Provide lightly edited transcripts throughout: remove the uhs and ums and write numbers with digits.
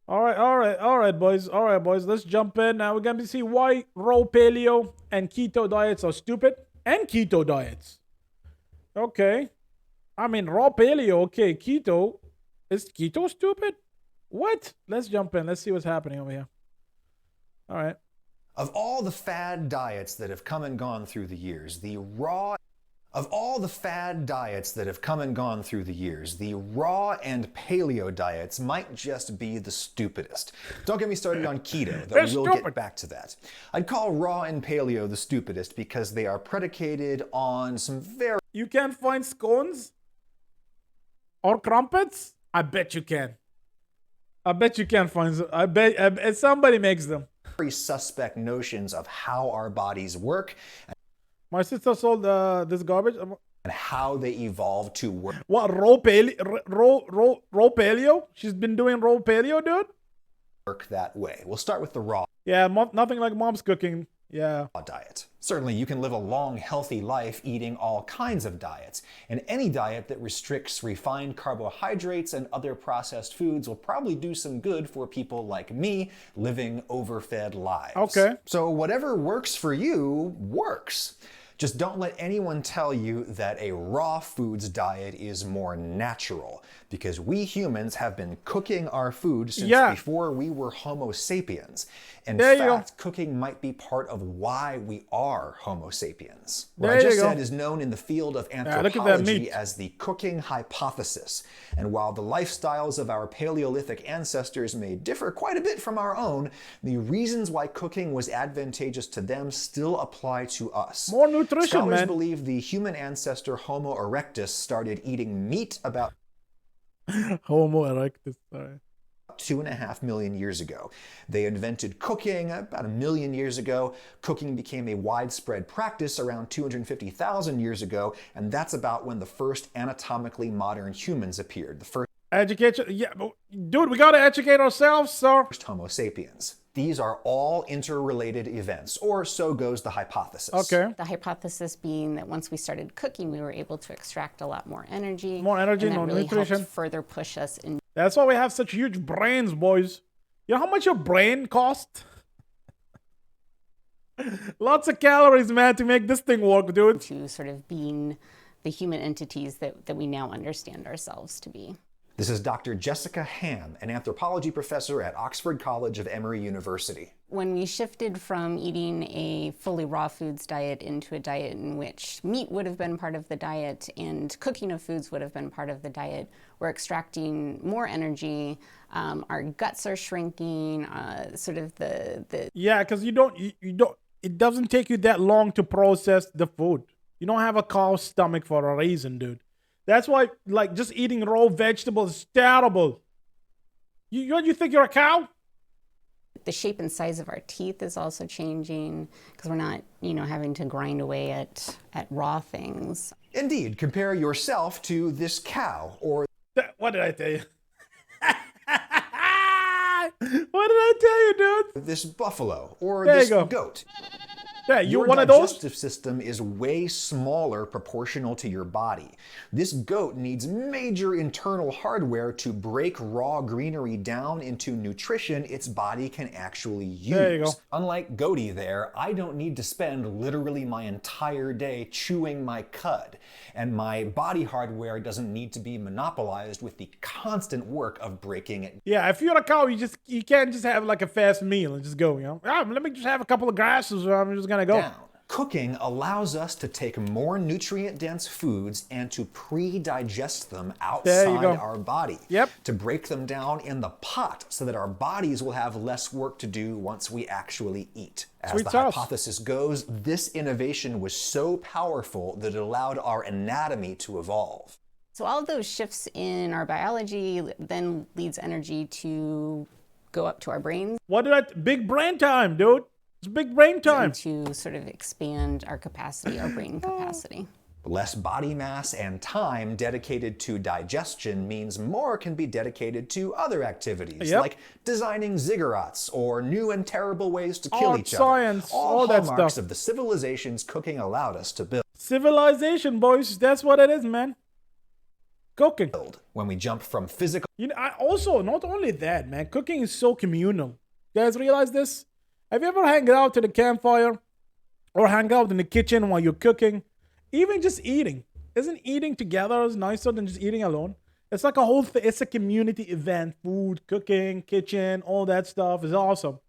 All right, boys. All right, boys. Let's jump in. Now we're going to see why raw paleo and keto diets are stupid and keto diets. Okay. I mean, raw paleo, okay. Keto. Is keto stupid? What? Let's jump in. Let's see what's happening over here. All right. Of all the fad diets that have come and gone through the years, the raw of all the fad diets that have come and gone through the years, the raw and paleo diets might just be the stupidest. Don't get me started on keto, though They're we'll stupid. get back to that. I'd call raw and paleo the stupidest because they are predicated on some very You can't find scones or crumpets? I bet you can. I bet you can find some. I bet somebody makes them. suspect notions of how our bodies work My sister sold this garbage. and how they evolve to work. What, raw paleo? She's been doing raw paleo, dude? Work that way. We'll start with the raw Yeah, nothing like mom's cooking. Yeah. diet. Certainly, you can live a long, healthy life eating all kinds of diets, and any diet that restricts refined carbohydrates and other processed foods will probably do some good for people like me living overfed lives. Okay. So whatever works for you works. Just don't let anyone tell you that a raw foods diet is more natural, because we humans have been cooking our food since before we were Homo sapiens. In fact, cooking might be part of why we are Homo sapiens. What I just said is known in the field of anthropology as the cooking hypothesis. And while the lifestyles of our Paleolithic ancestors may differ quite a bit from our own, the reasons why cooking was advantageous to them still apply to us. More nutrition, Scholars man. believe the human ancestor Homo erectus started eating meat about Homo erectus, sorry. 2.5 million years ago. They invented cooking about 1 million years ago. Cooking became a widespread practice around 250,000 years ago, and that's about when the first anatomically modern humans appeared. The first education, yeah, dude, we gotta educate ourselves, sir. Homo sapiens. These are all interrelated events, or so goes the hypothesis. Okay. The hypothesis being that once we started cooking, we were able to extract a lot more energy. More energy, and that more really nutrition. helped further push us in. That's why we have such huge brains, boys. You know how much your brain costs? Lots of calories, man, to make this thing work, dude. To sort of being the human entities that we now understand ourselves to be. This is Dr. Jessica Ham, an anthropology professor at Oxford College of Emory University. When we shifted from eating a fully raw foods diet into a diet in which meat would have been part of the diet and cooking of foods would have been part of the diet, we're extracting more energy, our guts are shrinking, sort of the Yeah, because you don't, it doesn't take you that long to process the food. You don't have a cow's stomach for a reason, dude. That's why, like, just eating raw vegetables is terrible. You think you're a cow? The shape and size of our teeth is also changing because we're not, having to grind away at raw things. Indeed, compare yourself to this cow or... What did I tell you? What did I tell you, dude? This buffalo or there this you go. goat. Yeah, you your one of those? digestive system is way smaller proportional to your body. This goat needs major internal hardware to break raw greenery down into nutrition its body can actually use. There you go. Unlike goaty there, I don't need to spend literally my entire day chewing my cud, and my body hardware doesn't need to be monopolized with the constant work of breaking it. Yeah, if you're a cow, you can't just have like a fast meal and just go, let me just have a couple of grasses or I'm just gonna go. Down. Cooking allows us to take more nutrient-dense foods and to pre-digest them outside our body. Yep. To break them down in the pot so that our bodies will have less work to do once we actually eat. As the hypothesis goes, this innovation was so powerful that it allowed our anatomy to evolve. So all of those shifts in our biology then leads energy to go up to our brains. Big brain time, dude. It's big brain time. To sort of expand our capacity, our brain capacity. Less body mass and time dedicated to digestion means more can be dedicated to other activities, like designing ziggurats or new and terrible ways to kill each other. Science, all that hallmarks stuff. of the civilizations cooking allowed us to build. Civilization, boys. That's what it is, man. Cooking. When we jump from physical You know, I also, not only that, man, cooking is so communal. You guys realize this? Have you ever hang out at a campfire or hang out in the kitchen while you're cooking? Even just eating. Isn't eating together is nicer than just eating alone? It's like a whole thing. It's a community event. Food, cooking, kitchen, all that stuff is awesome.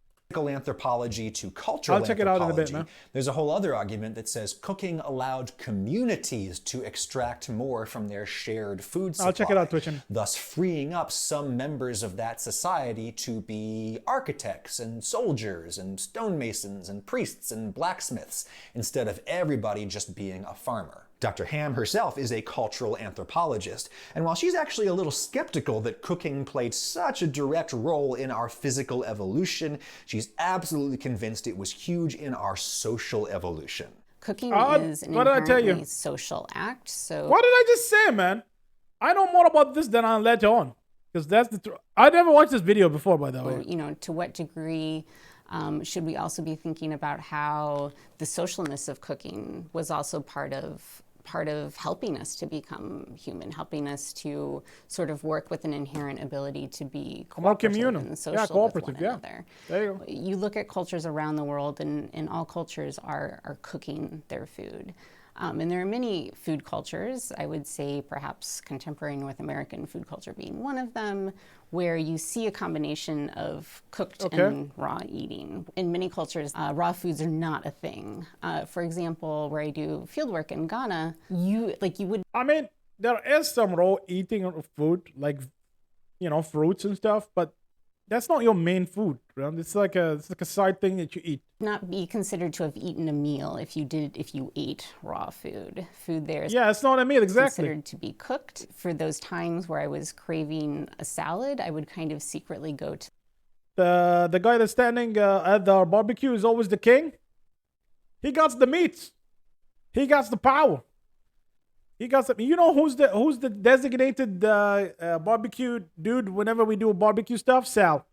anthropology to cultural I'll check it out in a bit, man. There's a whole other argument that says cooking allowed communities to extract more from their shared food supply. I'll check it out, Twitchin. Thus freeing up some members of that society to be architects and soldiers and stonemasons and priests and blacksmiths instead of everybody just being a farmer. Dr. Ham herself is a cultural anthropologist, and while she's actually a little skeptical that cooking played such a direct role in our physical evolution, she's absolutely convinced it was huge in our social evolution. Cooking is an inherently social act, so... What did I just say, man? I know more about this than I'll let on. Because that's the truth. I never watched this video before, by the way. You know, to what degree should we also be thinking about how the socialness of cooking was also part of helping us to become human, helping us to sort of work with an inherent ability to be cooperative and social with one another. There you go. You look at cultures around the world, and all cultures are cooking their food. And there are many food cultures, I would say perhaps contemporary North American food culture being one of them, where you see a combination of cooked and raw eating. In many cultures, raw foods are not a thing. For example, where I do fieldwork in Ghana, you would... I mean, there is some raw eating of food, like, you know, fruits and stuff, but that's not your main food, right? It's like a side thing that you eat. Not be considered to have eaten a meal if you ate raw food. Food there is it's not a meal, exactly. Considered to be cooked. For those times where I was craving a salad, I would kind of secretly go to the guy that's standing at the barbecue is always the king. He got the meats. He got the power. He got some. You know who's the designated barbecue dude whenever we do barbecue stuff? Sal.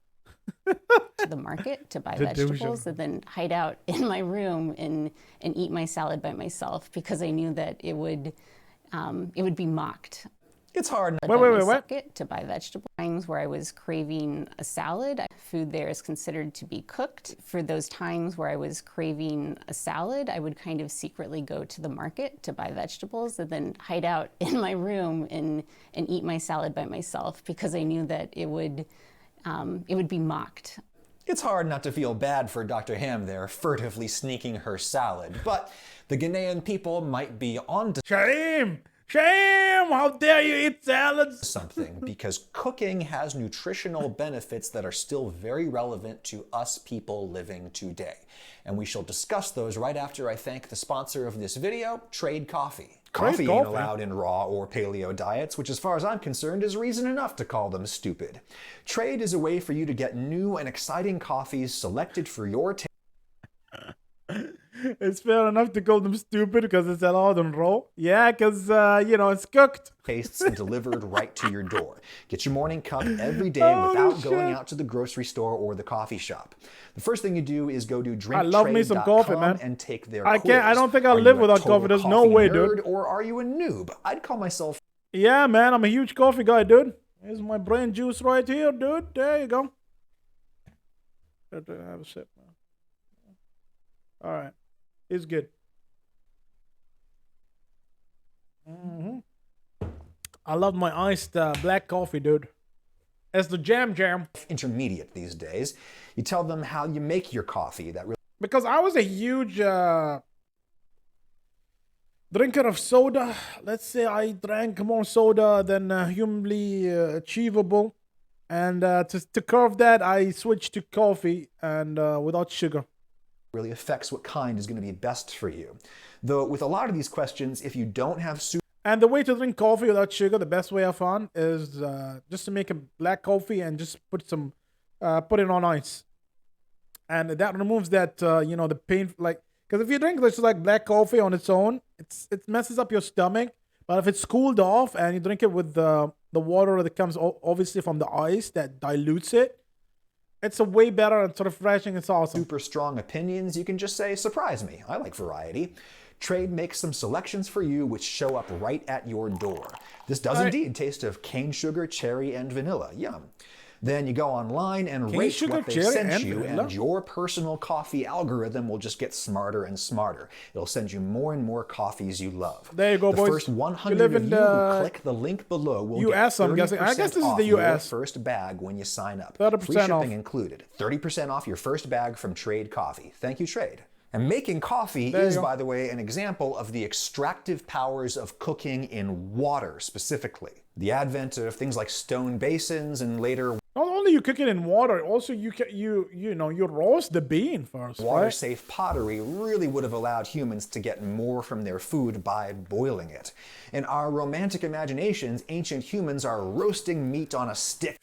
to the market to buy vegetables and then hide out in my room and eat my salad by myself because I knew that it would be mocked. It's hard. Wait. To buy vegetables. Times where I was craving a salad, food there is considered to be cooked. For those times where I was craving a salad, I would kind of secretly go to the market to buy vegetables and then hide out in my room and eat my salad by myself because I knew that it would be mocked. It's hard not to feel bad for Dr. Ham there, furtively sneaking her salad, but the Ghanaian people might be on to Shame! How dare you eat salads? Something, because cooking has nutritional benefits that are still very relevant to us people living today. And we shall discuss those right after I thank the sponsor of this video, Trade Coffee. Coffee ain't allowed in raw or paleo diets, which as far as I'm concerned is reason enough to call them stupid. Trade is a way for you to get new and exciting coffees selected for your taste. It's fair enough to call them stupid because it's allowed in raw. Yeah, because, you know, it's cooked. Tastes and delivered right to your door. Get your morning cup every day without going out to the grocery store or the coffee shop. The first thing you do is go to drinktrade.com and take their quiz. I don't think I'll live without coffee. There's no way, dude. Or are you a noob? I'd call myself... Yeah, man, I'm a huge coffee guy, dude. Here's my brain juice right here, dude. There you go. Have a sip, man. All right. It's good. I love my iced black coffee, dude. It's the jam. Intermediate these days. You tell them how you make your coffee. Because I was a huge drinker of soda. Let's say I drank more soda than humanly achievable. And to curb that, I switched to coffee and without sugar. Really affects what kind is going to be best for you. Though with a lot of these questions, if you don't have and the way to drink coffee without sugar, the best way I found is just to make a black coffee and just put it on ice, and that removes that you know, the pain, like, because if you drink just like black coffee on its own, it messes up your stomach. But if it's cooled off and you drink it with the water that comes obviously from the ice that dilutes it, it's a way better, it's refreshing, it's awesome. Super strong opinions, you can just say, surprise me. I like variety. Trade makes some selections for you which show up right at your door. This does indeed taste of cane sugar, cherry, and vanilla. Yum. Then you go online and rate what they sent you, and your personal coffee algorithm will just get smarter and smarter. It'll send you more and more coffees you love. There you go, boys. The first 100 of you who click the link below will get US, I'm guessing. I guess this is the US. Your first bag when you sign up. 30% Free shipping off. Included. 30% off your first bag from Trade Coffee. Thank you, Trade. And making coffee is, by the way, an example of the extractive powers of cooking in water specifically. The advent of things like stone basins and later not only you cook it in water, also you roast the bean first. Water-safe pottery really would have allowed humans to get more from their food by boiling it. In our romantic imaginations, ancient humans are roasting meat on a stick.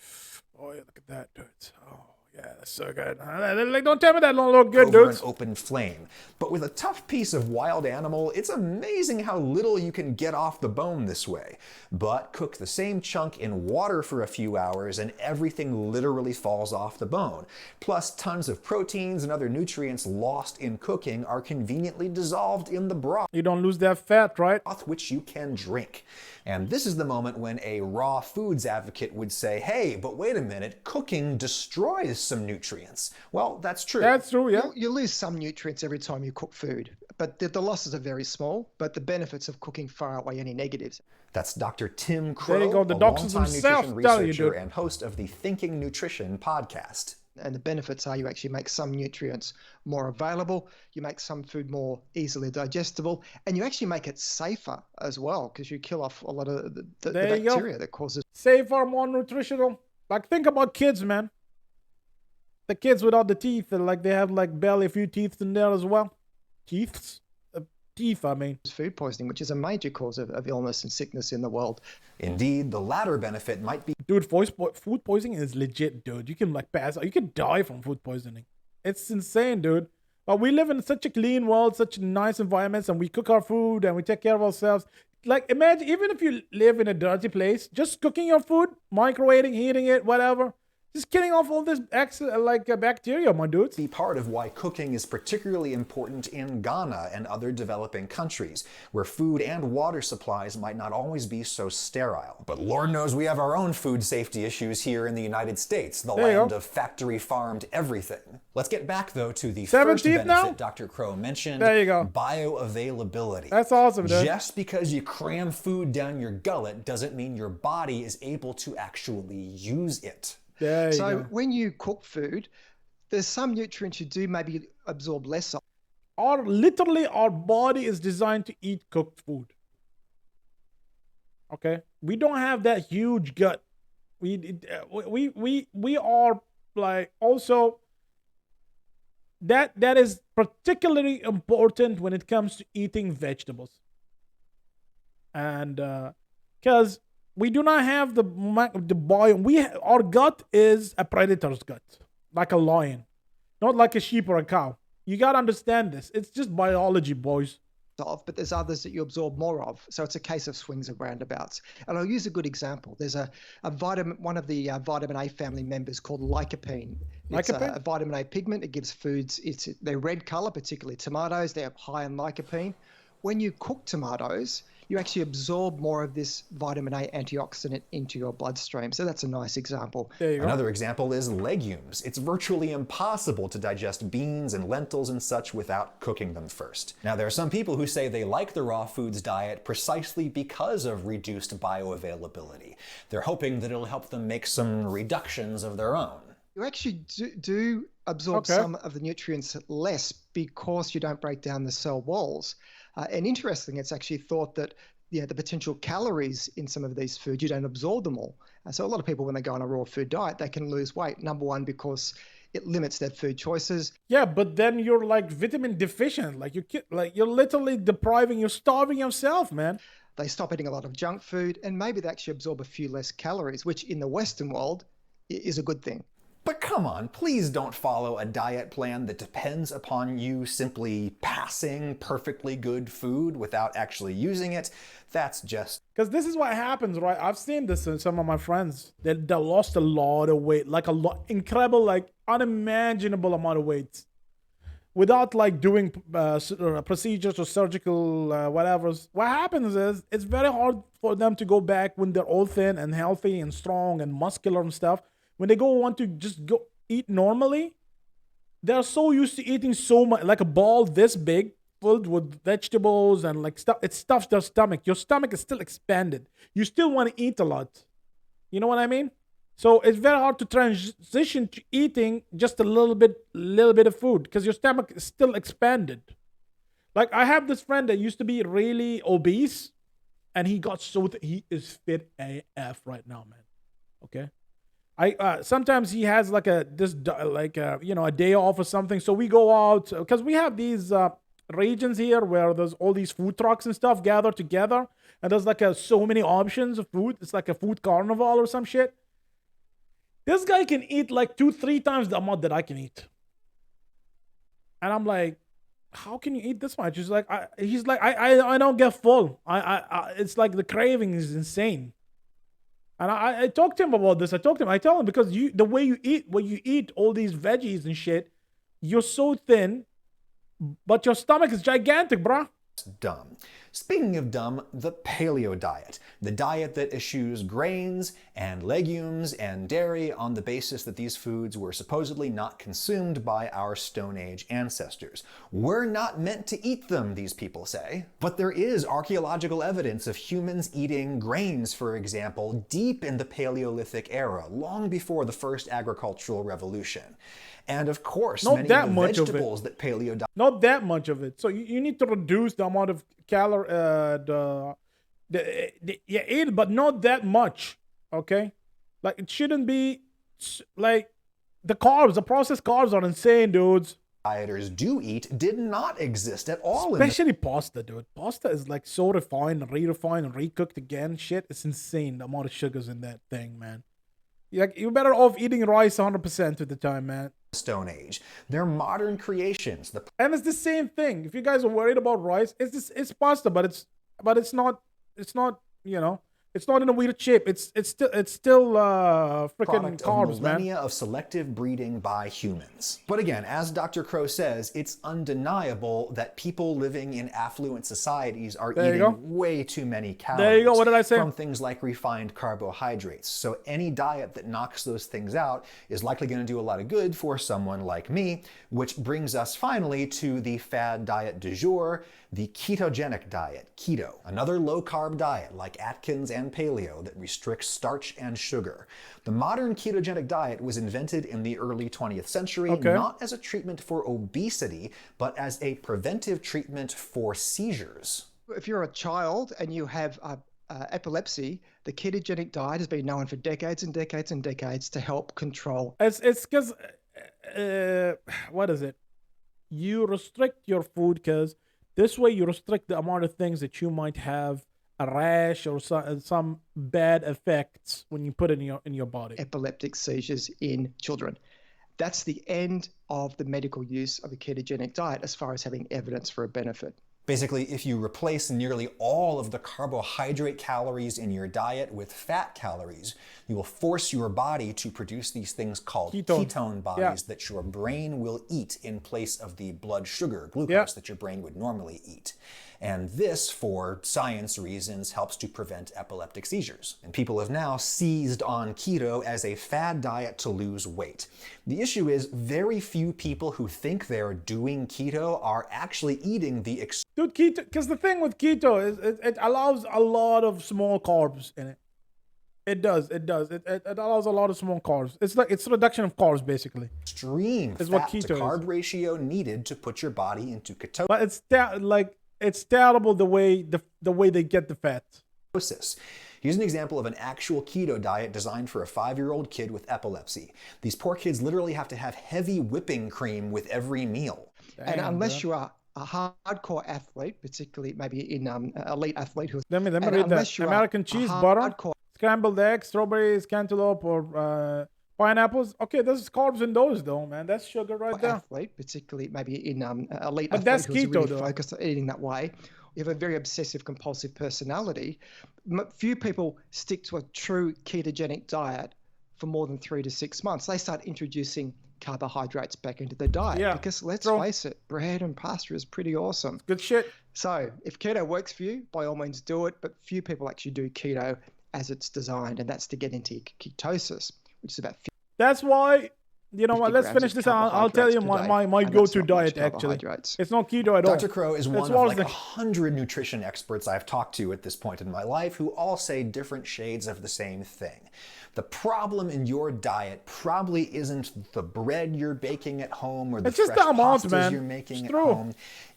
Oh, yeah, look at that, dude. Oh, yeah, that's so good. Like, don't tell me that don't look good, dude. Over an open flame. But with a tough piece of wild animal, it's amazing how little you can get off the bone this way. But cook the same chunk in water for a few hours and everything literally falls off the bone. Plus, tons of proteins and other nutrients lost in cooking are conveniently dissolved in the broth. You don't lose that fat, right? Which you can drink. And this is the moment when a raw foods advocate would say, hey, but wait a minute, cooking destroys some nutrients. Well, that's true. That's true, yeah. You lose some nutrients every time you cook food, but the losses are very small, but the benefits of cooking far outweigh any negatives. That's Dr. Tim Crow, there you go, the a doctors longtime themselves nutrition tell you, researcher dude. and host of the Thinking Nutrition podcast. And the benefits are you actually make some nutrients more available, you make some food more easily digestible, and you actually make it safer as well because you kill off a lot of the bacteria that causes. Safer, more nutritional. Like, think about kids, man. The kids without the teeth, like they have like barely a few teeth in there as well. Teeth, I mean. Food poisoning, which is a major cause of illness and sickness in the world. Indeed, the latter benefit might be... Dude, food poisoning is legit, dude. You can like pass out. You can die from food poisoning. It's insane, dude. But we live in such a clean world, such nice environments, and we cook our food and we take care of ourselves. Like, imagine, even if you live in a dirty place, just cooking your food, microwaving, heating it, whatever. Just killing off all this bacteria, my dudes. Be part of why cooking is particularly important in Ghana and other developing countries, where food and water supplies might not always be so sterile. But Lord knows we have our own food safety issues here in the United States, the land of factory-farmed everything. Let's get back, though, to the first benefit Dr. Crow mentioned. There you go. Bioavailability. That's awesome, dude. Just because you cram food down your gullet doesn't mean your body is able to actually use it. So when you cook food, there's some nutrients you do maybe absorb less of. Literally, our body is designed to eat cooked food. Okay? We don't have that huge gut. We are like also that is particularly important when it comes to eating vegetables. And because we do not have the biome. Our gut is a predator's gut, like a lion, not like a sheep or a cow. You got to understand this. It's just biology, boys. But there's others that you absorb more of. So it's a case of swings and roundabouts. And I'll use a good example. There's a vitamin, one of the vitamin A family members called lycopene. It's a vitamin A pigment. It gives foods, they're red color, particularly tomatoes. They're high in lycopene. When you cook tomatoes, you actually absorb more of this vitamin A antioxidant into your bloodstream. So that's a nice example. Another example is legumes. It's virtually impossible to digest beans and lentils and such without cooking them first. Now, there are some people who say they like the raw foods diet precisely because of reduced bioavailability. They're hoping that it'll help them make some reductions of their own. You actually do absorb some of the nutrients less because you don't break down the cell walls. And interesting, it's actually thought that the potential calories in some of these foods, you don't absorb them all. So a lot of people, when they go on a raw food diet, they can lose weight. Number one, because it limits their food choices. Yeah, but then you're like vitamin deficient. Like you're literally you're starving yourself, man. They stop eating a lot of junk food, and maybe they actually absorb a few less calories, which in the Western world is a good thing. But come on, please don't follow a diet plan that depends upon you simply passing perfectly good food without actually using it. That's just... Because this is what happens, right? I've seen this in some of my friends. They lost a lot of weight, like incredible, like unimaginable amount of weight. without like doing procedures or surgical whatever, what happens is it's very hard for them to go back when they're all thin and healthy and strong and muscular and stuff. When they want to just go eat normally, they're so used to eating so much, like a ball this big, filled with vegetables and like stuff. It stuffs their stomach. Your stomach is still expanded. You still want to eat a lot. You know what I mean? So it's very hard to transition to eating just a little bit of food because your stomach is still expanded. Like I have this friend that used to be really obese, and he got he is fit AF right now, man. Okay. Sometimes he has like a day off or something. So we go out because we have these regions here where there's all these food trucks and stuff gathered together, and there's like so many options of food. It's like a food carnival or some shit. This guy can eat like 2-3 times the amount that I can eat, and I'm like, how can you eat this much? He's like, I don't get full. It's like the craving is insane. And I talked to him about this. I tell him because the way you eat, when you eat all these veggies and shit, you're so thin, but your stomach is gigantic, bruh. Dumb. Speaking of dumb, the paleo diet. The diet that eschews grains and legumes and dairy on the basis that these foods were supposedly not consumed by our Stone Age ancestors. We're not meant to eat them, these people say. But there is archaeological evidence of humans eating grains, for example, deep in the Paleolithic era, long before the first agricultural revolution. And of course, many of the vegetables that paleo diet... Not that much of it. So you need to reduce the amount of calorie you eat, but not that much. Okay, like it shouldn't be like the processed carbs are insane, dudes. Dieters do eat did not exist at all. Especially pasta, dude. Pasta is like so refined and re-refined and recooked again. Shit, it's insane the amount of sugars in that thing, man. You're better off eating rice 100% of the time, man. Stone Age. They're modern creations. And it's the same thing. If you guys are worried about rice, it's pasta, but it's not, you know, it's not in a weird shape. It's still freaking carbs, man. Millennia of selective breeding by humans. But again, as Dr. Crow says, it's undeniable that people living in affluent societies are eating way too many calories. There you go. What did I say? From things like refined carbohydrates. So any diet that knocks those things out is likely going to do a lot of good for someone like me, which brings us finally to the fad diet du jour, the ketogenic diet, keto, another low-carb diet like Atkins and paleo that restricts starch and sugar. The modern ketogenic diet was invented in the early 20th century, not as a treatment for obesity, but as a preventive treatment for seizures. If you're a child and you have epilepsy, the ketogenic diet has been known for decades and decades and decades to help control. It's because, what is it? You restrict your food because this way you restrict the amount of things that you might have a rash or some bad effects when you put it in your body. Epileptic seizures in children. That's the end of the medical use of a ketogenic diet as far as having evidence for a benefit. Basically, if you replace nearly all of the carbohydrate calories in your diet with fat calories, you will force your body to produce these things called ketone bodies that your brain will eat in place of the blood sugar, glucose, that your brain would normally eat. And this, for science reasons, helps to prevent epileptic seizures. And people have now seized on keto as a fad diet to lose weight. The issue is very few people who think they're doing keto are actually eating the Dude, keto, because the thing with keto is it allows a lot of small carbs in it. It does. It allows a lot of small carbs. It's a reduction of carbs, basically. Extreme fat to carb ratio needed to put your body into ketosis. But it's terrible the way they get the fat. Here's an example of an actual keto diet designed for a 5-year-old kid with epilepsy. These poor kids literally have to have heavy whipping cream with every meal. And unless you are a hardcore athlete, particularly maybe in elite athlete who... Let me read that. American cheese, butter, scrambled eggs, strawberries, cantaloupe, or pineapples. Okay, there's carbs in those though, man. That's sugar right there. Athlete, particularly maybe in elite but athlete that's who's keto, really though. focused on eating that way. You have a very obsessive compulsive personality. Few people stick to a true ketogenic diet for more than 3 to 6 months. They start introducing carbohydrates back into the diet. Yeah, Because let's true. face it, bread and pasta is pretty awesome. Good shit. So if keto works for you, by all means do it. But few people actually do keto as it's designed, and that's to get into ketosis, which is about That's why, you know what, 50 let's grams finish of this. I'll tell you carbohydrates my per day, and go-to that's not much diet, actually. carbohydrates. It's not keto at all. Dr. Crow is one It's of like the- 100 nutrition experts I've talked to at this point in my life who all say different shades of the same thing. The problem in your diet probably isn't the bread you're baking at home or the It's just fresh the amount, pastas man. you're making It's at true. home.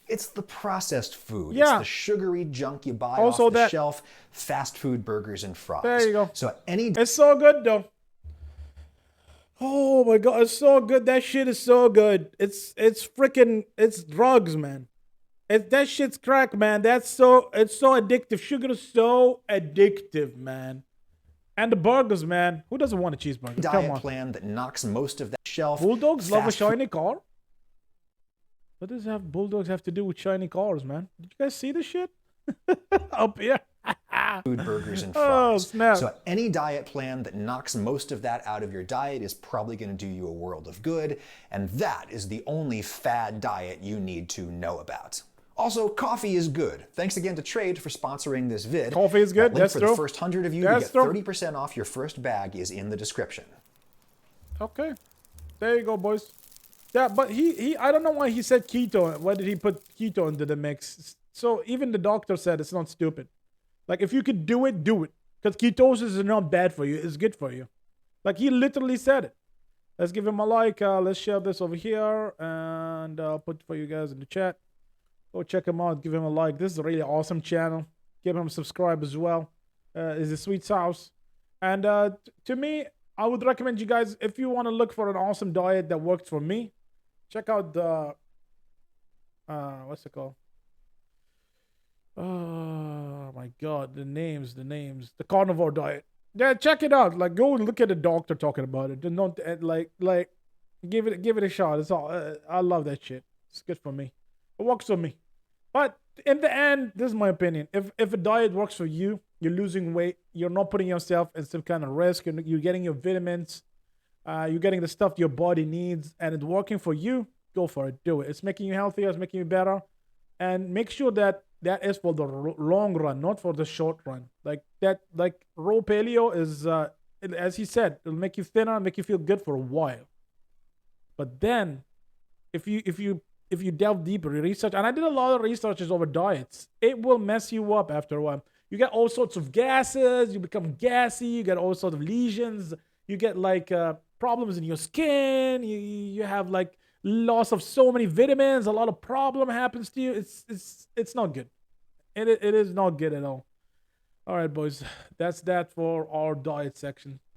It's the processed food. Yeah. It's the sugary junk you buy Also off the that- shelf, fast food burgers and fries. There you go. So any It's so good, though. Oh my god, it's so good. That shit is so good. It's freaking, it's drugs, man. That shit's crack, man. It's so addictive. Sugar is so addictive, man. And the burgers, man. Who doesn't want a cheeseburger? Come diet on. plan that knocks most of that shelf. Bulldogs love a fast food shiny car? What does bulldogs have to do with shiny cars, man? Did you guys see this shit? Up here. food, burgers, and Oh, fries. snap. So any diet plan that knocks most of that out of your diet is probably going to do you a world of good, and that is the only fad diet you need to know about. Also, coffee is good. Thanks again to Trade for sponsoring this vid. Coffee is good, That link that's for true. the first 100 of you That's to get true. 30% off your first bag is in the description. Okay. There you go, boys. Yeah, but he I don't know why he said keto. Why did he put keto into the mix? So even the doctor said it's not stupid. Like, if you could do it, do it. Because ketosis is not bad for you. It's good for you. Like, he literally said it. Let's give him a like. Let's share this over here. And I'll put it for you guys in the chat. Go check him out. Give him a like. This is a really awesome channel. Give him a subscribe as well. It's a sweet sauce. And to me, I would recommend you guys, if you want to look for an awesome diet that works for me, check out the... what's it called? Oh my god, the names. The carnivore diet. Yeah, check it out. Like, go and look at a doctor talking about it. Don't like give it a shot. It's all I love that shit. It's good for me. It works for me. But in the end, this is my opinion. If a diet works for you, you're losing weight, you're not putting yourself in some kind of risk, you're getting your vitamins, you're getting the stuff your body needs, and it's working for you, go for it. Do it. It's making you healthier, it's making you better. And make sure that is for the long run, not for the short run. Like raw paleo is, as he said, it'll make you thinner, make you feel good for a while. But then, if you delve deeper, you research, and I did a lot of researches over diets, it will mess you up after a while. You get all sorts of gases, you become gassy, you get all sorts of lesions, you get like problems in your skin, you have like loss of so many vitamins, a lot of problem happens to you. It's not good. It is not good at all. All right, boys, that's that for our diet section.